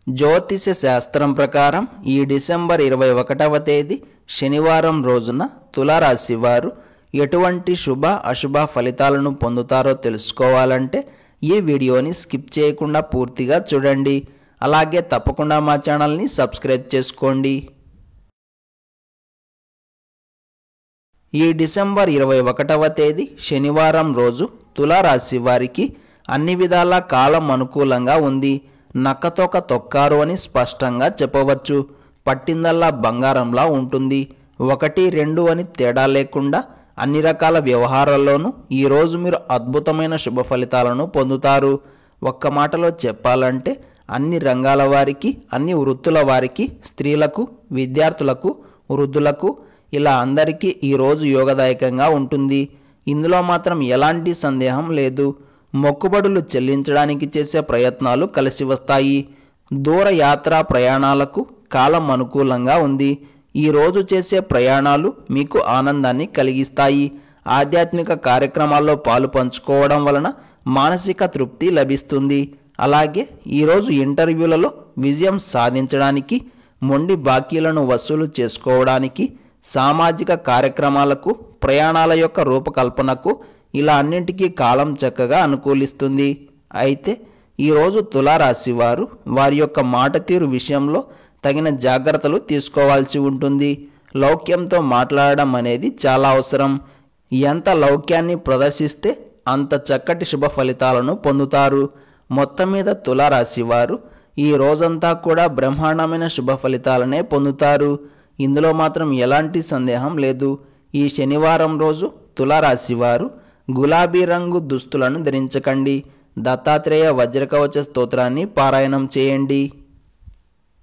జ్యోతిష శాస్త్రం ప్రకారం ఈ డిసెంబర్ 21వ తేదీ శనివారం రోజున తులారాశి వారు ఎటువంటి శుభ అశుభ ఫలితాలను పొందుతారో తెలుసుకోవాలంటే ఈ వీడియోని స్కిప్ చేయకుండా పూర్తిగా చూడండి. అలాగే తప్పకుండా మా ఛానల్ని సబ్స్క్రైబ్ చేసుకోండి. ఈ డిసెంబర్ 21వ తేదీ శనివారం రోజు తులారాశి వారికి అన్ని విధాల కాలం అనుకూలంగా ఉంది. నక్కతోక తొక్కారు అని స్పష్టంగా చెప్పవచ్చు. పట్టిందల్లా బంగారంలా ఉంటుంది. 1, 2 అని తేడా లేకుండా అన్ని రకాల వ్యవహారాల్లోనూ ఈరోజు మీరు అద్భుతమైన శుభ ఫలితాలను పొందుతారు. ఒక్క మాటలో చెప్పాలంటే అన్ని రంగాల వారికి, అన్ని వృత్తుల వారికి, స్త్రీలకు, విద్యార్థులకు, వృద్ధులకు ఇలా అందరికీ ఈరోజు యోగదాయకంగా ఉంటుంది. ఇందులో మాత్రం ఎలాంటి సందేహం లేదు. మొక్కుబడులు చెల్లించడానికి చేసే ప్రయత్నాలు కలిసి వస్తాయి. దూర యాత్రా ప్రయాణాలకు కాలం అనుకూలంగా ఉంది. ఈరోజు చేసే ప్రయాణాలు మీకు ఆనందాన్ని కలిగిస్తాయి. ఆధ్యాత్మిక కార్యక్రమాల్లో పాలు పంచుకోవడం వలన మానసిక తృప్తి లభిస్తుంది. అలాగే ఈరోజు ఇంటర్వ్యూలలో విజయం సాధించడానికి, మొండి బాకీలను వసూలు చేసుకోవడానికి, సామాజిక కార్యక్రమాలకు, ప్రయాణాల యొక్క రూపకల్పనకు ఇలా అన్నింటికీ కాలం చక్కగా అనుకూలిస్తుంది. అయితే ఈరోజు తులారాశి వారు వారి యొక్క మాట తీరు విషయంలో తగిన జాగ్రత్తలు తీసుకోవాల్సి ఉంటుంది. లౌక్యంతో మాట్లాడడం అనేది చాలా అవసరం. ఎంత లౌక్యాన్ని ప్రదర్శిస్తే అంత చక్కటి శుభ ఫలితాలను పొందుతారు. మొత్తం మీద తులారాశి వారు ఈ రోజంతా కూడా బ్రహ్మాండమైన శుభ ఫలితాలనే పొందుతారు. ఇందులో మాత్రం ఎలాంటి సందేహం లేదు. ఈ శనివారం రోజు తులారాశి వారు గులాబీ రంగు దుస్తులను ధరించకండి. దత్తాత్రేయ వజ్రకవచ స్తోత్రాన్ని పారాయణం చేయండి.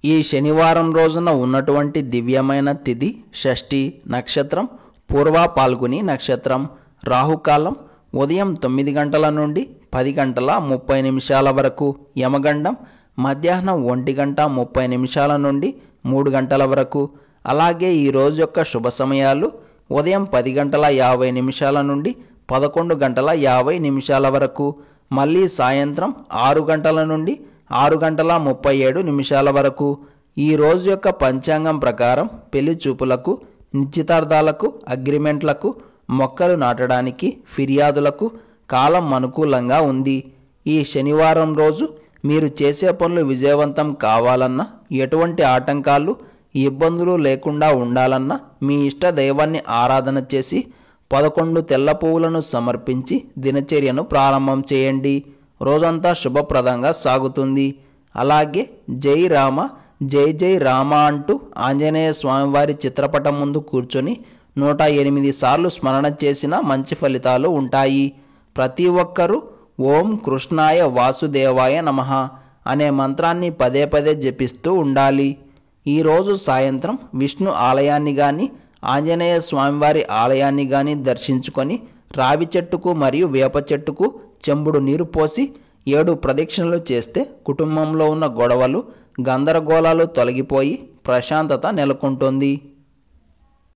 ఈ శనివారం రోజున ఉన్నటువంటి దివ్యమైన తిథి షష్ఠి నక్షత్రం, పూర్వ పాల్గొని నక్షత్రం. రాహుకాలం ఉదయం 9 గంటల నుండి 10 గంటల 30 నిమిషాల వరకు. యమగండం మధ్యాహ్నం 1 గంట 30 నిమిషాల నుండి 3 గంటల వరకు. అలాగే ఈ రోజు యొక్క శుభ సమయాలు ఉదయం 10 గంటల 50 నిమిషాల నుండి 11 గంటల 50 నిమిషాల వరకు. మళ్ళీ సాయంత్రం 6 గంటల నుండి 6 గంటల 37 నిమిషాల వరకు. ఈ రోజు యొక్క పంచాంగం ప్రకారం పెళ్లి చూపులకు, నిశ్చితార్థాలకు, అగ్రిమెంట్లకు, మొక్కలు నాటడానికి, ఫిర్యాదులకు కాలం అనుకూలంగా ఉంది. ఈ శనివారం రోజు మీరు చేసే పనులు విజయవంతం కావాలన్నా, ఎటువంటి ఆటంకాలు, ఇబ్బందులు లేకుండా ఉండాలన్నా మీ ఇష్ట దైవాన్ని ఆరాధన చేసి 11 తెల్ల పువ్వులను సమర్పించి దినచర్యను ప్రారంభం చేయండి. రోజంతా శుభప్రదంగా సాగుతుంది. అలాగే జై రామ జై జై రామ అంటూ ఆంజనేయ స్వామివారి చిత్రపటం ముందు కూర్చొని 108 సార్లు స్మరణ చేసిన మంచి ఫలితాలు ఉంటాయి. ప్రతి ఒక్కరూ ఓం కృష్ణాయ వాసుదేవాయ నమః అనే మంత్రాన్ని పదే పదే జపిస్తూ ఉండాలి. ఈరోజు సాయంత్రం విష్ణు ఆలయాన్ని కానీ, ఆంజనేయ స్వామివారి ఆలయాన్ని కానీ దర్శించుకొని రావి చెట్టుకు మరియు వేప చెట్టుకు చెంబుడు నీరు పోసి 7 ప్రదక్షిణలు చేస్తే కుటుంబంలో ఉన్న గొడవలు, గందరగోళాలు తొలగిపోయి ప్రశాంతత నెలకొంటుంది.